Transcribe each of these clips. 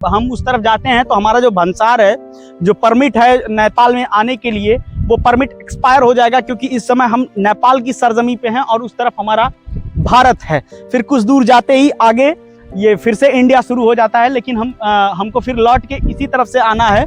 हम उस तरफ जाते हैं तो हमारा जो भंसार है, जो परमिट है नेपाल में आने के लिए, वो परमिट एक्सपायर हो जाएगा, क्योंकि इस समय हम नेपाल की सरजमी पे हैं और उस तरफ हमारा भारत है। फिर कुछ दूर जाते ही आगे ये फिर से इंडिया शुरू हो जाता है, लेकिन हमको फिर लौट के इसी तरफ से आना है।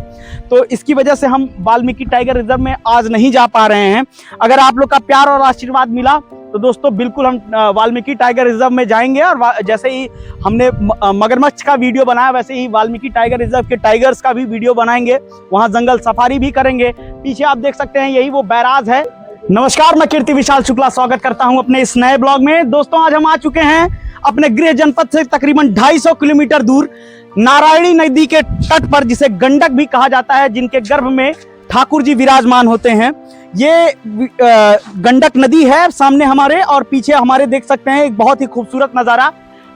तो इसकी वजह से हम वाल्मीकि टाइगर रिजर्व में आज नहीं जा पा रहे हैं। अगर आप लोग का प्यार और आशीर्वाद मिला तो दोस्तों बिल्कुल हम वाल्मीकि टाइगर रिजर्व में जाएंगे। और जैसे ही हमने मगरमच्छ का वीडियो बनाया, वैसे ही वाल्मीकि टाइगर रिजर्व के टाइगर्स का भी वीडियो बनाएंगे, वहाँ जंगल सफारी भी करेंगे। पीछे आप देख सकते हैं, यही वो बैराज है। नमस्कार, मैं कीर्ति विशाल शुक्ला स्वागत करता हूं अपने इस नए ब्लॉग में। दोस्तों आज हम आ चुके हैं अपने गृह जनपद से तकरीबन 250 किलोमीटर दूर नारायणी नदी के तट पर, जिसे गंडक भी कहा जाता है, जिनके गर्भ में ठाकुर जी विराजमान होते हैं। ये गंडक नदी है सामने हमारे, और पीछे हमारे देख सकते हैं एक बहुत ही खूबसूरत नज़ारा,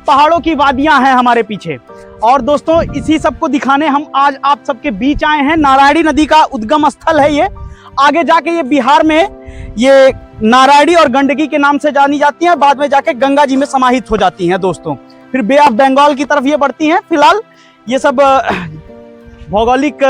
पहाड़ों की वादियां हैं हमारे पीछे। और दोस्तों इसी सबको दिखाने हम आज आप सबके बीच आए हैं। नारायणी नदी का उद्गम स्थल है ये। आगे जाके ये बिहार में ये नारायणी और गंडकी के नाम से जानी जाती हैं, बाद में जाके गंगा जी में समाहित हो जाती हैं दोस्तों। फिर बे ऑफ बंगाल की तरफ ये बढ़ती हैं। फिलहाल ये सब भौगोलिक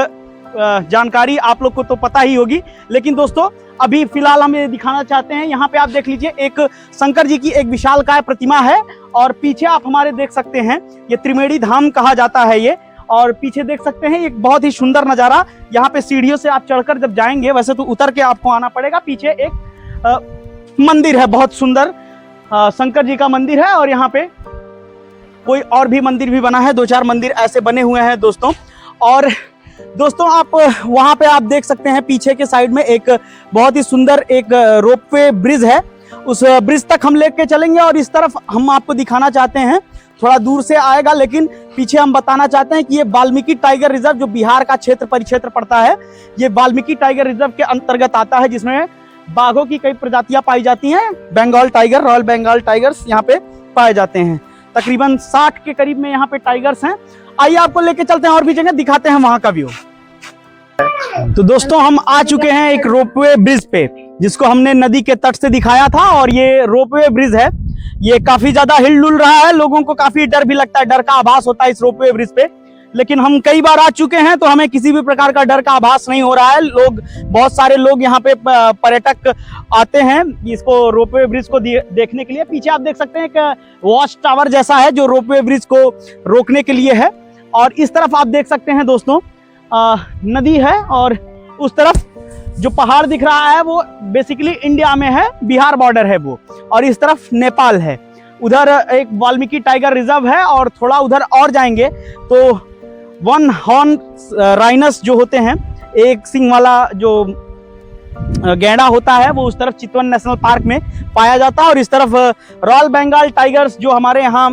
जानकारी आप लोग को तो पता ही होगी, लेकिन दोस्तों अभी फिलहाल हम ये दिखाना चाहते हैं। यहाँ पे आप देख लीजिए, एक शंकर जी की एक विशालकाय प्रतिमा है, और पीछे आप हमारे देख सकते हैं ये त्रिवेणी धाम कहा जाता है ये। और पीछे देख सकते हैं एक बहुत ही सुंदर नज़ारा। यहाँ पे सीढ़ियों से आप चढ़कर जब जाएंगे, वैसे तो उतर के आपको आना पड़ेगा। पीछे एक मंदिर है, बहुत सुंदर शंकर जी का मंदिर है, और यहाँ पे कोई और भी मंदिर भी बना है, 2-4 मंदिर ऐसे बने हुए हैं दोस्तों। और दोस्तों आप वहाँ पे आप देख सकते हैं पीछे के साइड में एक बहुत ही सुंदर एक रोपवे ब्रिज है। उस ब्रिज तक हम लेके चलेंगे, और इस तरफ हम आपको दिखाना चाहते हैं, थोड़ा दूर से आएगा, लेकिन पीछे हम बताना चाहते हैं कि ये वाल्मीकि टाइगर रिजर्व जो बिहार का परिक्षेत्र पड़ता है, ये वाल्मीकि टाइगर रिजर्व के अंतर्गत आता है, जिसमें बाघों की कई प्रजातियां पाई जाती हैं। Bengal tiger, royal Bengal tigers यहाँ पे पाए जाते हैं। तकरीबन 60 के करीब में यहाँ पे टाइगर्स हैं। आइए आपको लेके चलते हैं और भी जगह दिखाते हैं वहां का व्यू। तो दोस्तों हम आ चुके हैं एक रोपवे ब्रिज पे, जिसको हमने नदी के तट से दिखाया था, और ये रोपवे ब्रिज है। ये काफी ज्यादा हिलडुल रहा है, लोगों को काफी डर भी लगता है, डर का आभास होता है इस रोपवे ब्रिज पे। लेकिन हम कई बार आ चुके हैं तो हमें किसी भी प्रकार का डर का आभास नहीं हो रहा है। बहुत सारे लोग यहाँ पे पर्यटक आते हैं इसको रोपवे ब्रिज को देखने के लिए। पीछे आप देख सकते हैं एक वॉच टावर जैसा है, जो रोपवे ब्रिज को रोकने के लिए है। और इस तरफ आप देख सकते हैं दोस्तों नदी है, और उस तरफ जो पहाड़ दिख रहा है वो बेसिकली इंडिया में है, बिहार बॉर्डर है वो, और इस तरफ नेपाल है। उधर एक वाल्मीकि टाइगर रिजर्व है, और थोड़ा उधर और जाएंगे तो 1 हॉर्न राइनस जो होते हैं, एक सिंग वाला जो गैंडा होता है, वो उस तरफ चितवन नेशनल पार्क में पाया जाता है। और इस तरफ रॉयल बंगाल टाइगर्स जो हमारे यहाँ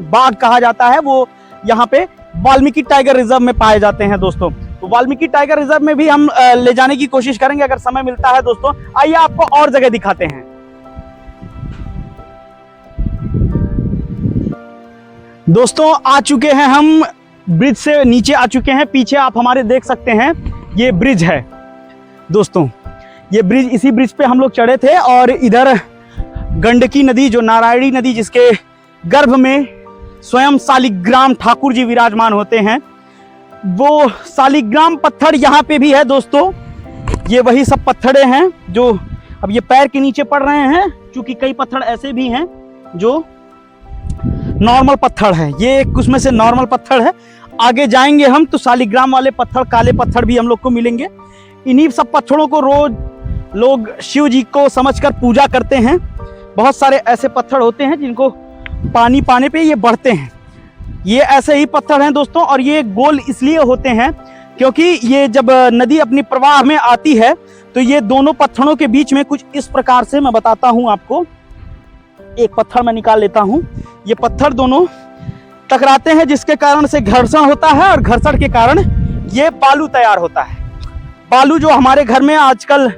बाघ कहा जाता है, वो यहाँ पे वाल्मीकि टाइगर रिजर्व में पाए जाते हैं दोस्तों। तो वाल्मीकि टाइगर रिजर्व में भी हम ले जाने की कोशिश करेंगे अगर समय मिलता है दोस्तों। आइए आपको और जगह दिखाते हैं। दोस्तों आ चुके हैं हम ब्रिज से नीचे आ चुके हैं। पीछे आप हमारे देख सकते हैं ये ब्रिज है दोस्तों। ये ब्रिज, इसी ब्रिज पे हम लोग चढ़े थे, और इधर गंडकी नदी, जो नारायणी नदी, जिसके गर्भ में स्वयं शालिग्राम ठाकुर जी विराजमान होते हैं, वो शालिग्राम पत्थर यहाँ पे भी है दोस्तों। ये वही सब पत्थरे हैं जो अब ये पैर के नीचे पड़ रहे हैं, क्योंकि कई पत्थर ऐसे भी हैं जो नॉर्मल पत्थर है। ये एक उसमें से नॉर्मल पत्थर है। आगे जाएंगे हम तो शालिग्राम वाले पत्थर, काले पत्थर भी हम लोग को मिलेंगे। इन्हीं सब पत्थरों को रोज लोग शिव जी को समझकर पूजा करते हैं। बहुत सारे ऐसे पत्थर होते हैं जिनको पानी पाने पे ये बढ़ते हैं। ये ऐसे ही पत्थर हैं दोस्तों, और ये गोल इसलिए होते हैं क्योंकि ये जब नदी अपनी प्रवाह में आती है तो ये दोनों पत्थरों के बीच में कुछ इस प्रकार से, मैं बताता हूँ आपको। एक पत्थर मैं निकाल लेता हूँ। ये पत्थर दोनों टकराते हैं, जिसके कारण से घर्षण होता है, और घर्षण के कारण ये बालू तैयार होता है। बालू जो हमारे घर में आजकल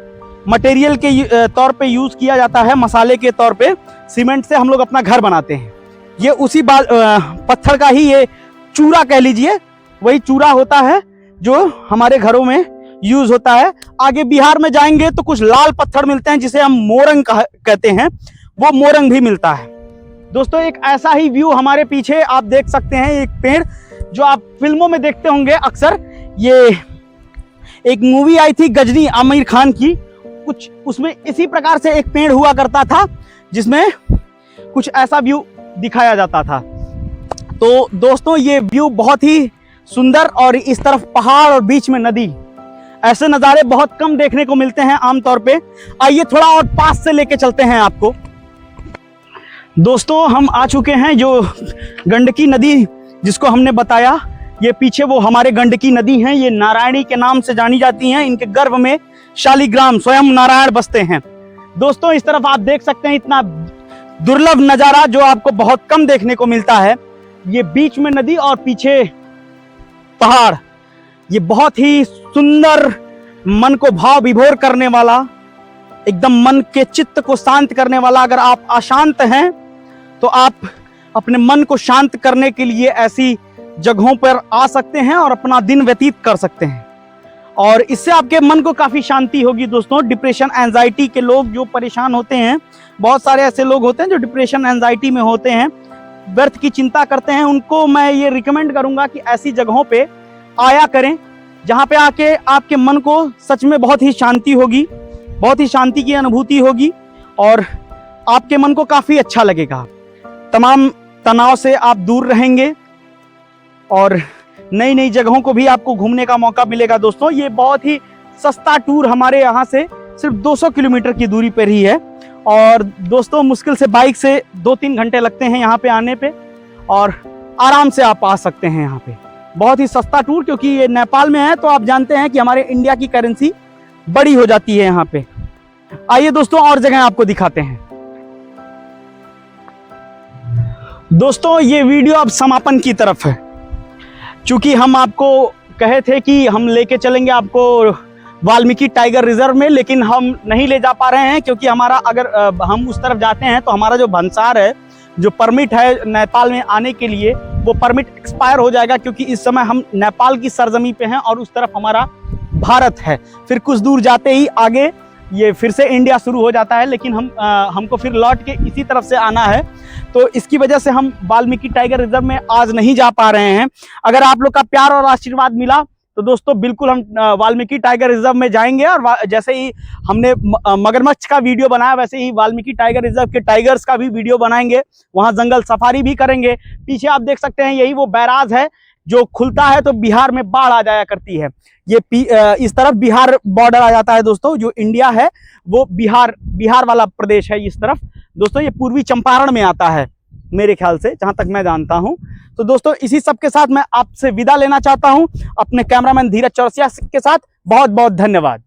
मटेरियल के तौर पे यूज किया जाता है, मसाले के तौर पे, सीमेंट से हम लोग अपना घर बनाते हैं। ये उसी पत्थर का ही ये चूरा कह लीजिए, वही चूरा होता है जो हमारे घरों में यूज होता है। आगे बिहार में जाएंगे तो कुछ लाल पत्थर मिलते हैं, जिसे हम मोरंग कहते हैं, वो मोरंग भी मिलता है दोस्तों। एक ऐसा ही व्यू हमारे पीछे आप देख सकते हैं। एक पेड़ जो आप फिल्मों में देखते होंगे अक्सर। ये एक मूवी आई थी गजनी आमिर खान की, कुछ उसमें इसी प्रकार से एक पेड़ हुआ करता था जिसमें कुछ ऐसा व्यू दिखाया जाता था। तो दोस्तों ये व्यू बहुत ही सुंदर, और इस तरफ पहाड़ और बीच में नदी, ऐसे नज़ारे बहुत कम देखने को मिलते हैं आमतौर पे। आइए थोड़ा और पास से लेके चलते हैं आपको। दोस्तों हम आ चुके हैं जो गंडकी नदी जिसको हमने बताया, ये पीछे वो हमारे गंडकी नदी हैं। ये नारायणी के नाम से जानी जाती हैं। इनके गर्भ में शालिग्राम स्वयं नारायण बसते हैं। दोस्तों इस तरफ आप देख सकते हैं इतना दुर्लभ नज़ारा जो आपको बहुत कम देखने को मिलता है। ये बीच में नदी और पीछे पहाड़, ये बहुत ही सुंदर, मन को भाव विभोर करने वाला, एकदम मन के चित्त को शांत करने वाला। अगर आप अशांत हैं तो आप अपने मन को शांत करने के लिए ऐसी जगहों पर आ सकते हैं और अपना दिन व्यतीत कर सकते हैं, और इससे आपके मन को काफ़ी शांति होगी। दोस्तों डिप्रेशन एंजाइटी के लोग जो परेशान होते हैं, बहुत सारे ऐसे लोग होते हैं जो डिप्रेशन एंजाइटी में होते हैं, व्यर्थ की चिंता करते हैं, उनको मैं ये रिकमेंड करूंगा कि ऐसी जगहों पे आया करें जहाँ पे आके आपके मन को सच में बहुत ही शांति होगी, बहुत ही शांति की अनुभूति होगी, और आपके मन को काफ़ी अच्छा लगेगा। तमाम तनाव से आप दूर रहेंगे और नई नई जगहों को भी आपको घूमने का मौका मिलेगा। दोस्तों ये बहुत ही सस्ता टूर हमारे यहाँ से सिर्फ 200 किलोमीटर की दूरी पर ही है, और दोस्तों मुश्किल से बाइक से 2-3 घंटे लगते हैं यहाँ पे आने पे, और आराम से आप आ सकते हैं यहाँ पे। बहुत ही सस्ता टूर, क्योंकि ये नेपाल में है तो आप जानते हैं कि हमारे इंडिया की करेंसी बड़ी हो जाती है यहाँ पे। आइए दोस्तों और जगह आपको दिखाते हैं। दोस्तों ये वीडियो अब समापन की तरफ है, चूंकि हम आपको कहे थे कि हम लेके चलेंगे आपको वाल्मीकि टाइगर रिजर्व में, लेकिन हम नहीं ले जा पा रहे हैं, क्योंकि हमारा अगर हम उस तरफ जाते हैं तो हमारा जो भंसार है, जो परमिट है नेपाल में आने के लिए, वो परमिट एक्सपायर हो जाएगा, क्योंकि इस समय हम नेपाल की सरजमी पे हैं और उस तरफ हमारा भारत है। फिर कुछ दूर जाते ही आगे ये फिर से इंडिया शुरू हो जाता है, लेकिन हमको फिर लौट के इसी तरफ से आना है, तो इसकी वजह से हम वाल्मीकि टाइगर रिजर्व में आज नहीं जा पा रहे हैं। अगर आप लोग का प्यार और आशीर्वाद मिला तो दोस्तों बिल्कुल हम वाल्मीकि टाइगर रिजर्व में जाएंगे, और जैसे ही हमने मगरमच्छ का वीडियो बनाया वैसे ही वाल्मीकि टाइगर रिजर्व के टाइगर्स का भी वीडियो बनाएंगे, वहाँ जंगल सफारी भी करेंगे। पीछे आप देख सकते हैं यही वो बैराज है जो खुलता है तो बिहार में बाढ़ आ जाया करती है। ये इस तरफ बिहार बॉर्डर आ जाता है दोस्तों, जो इंडिया है वो बिहार वाला प्रदेश है इस तरफ। दोस्तों ये पूर्वी चंपारण में आता है मेरे ख्याल से, जहां तक मैं जानता हूं। तो दोस्तों इसी सब के साथ मैं आपसे विदा लेना चाहता हूं, अपने कैमरामैन धीरज चौरसिया के साथ। बहुत बहुत धन्यवाद।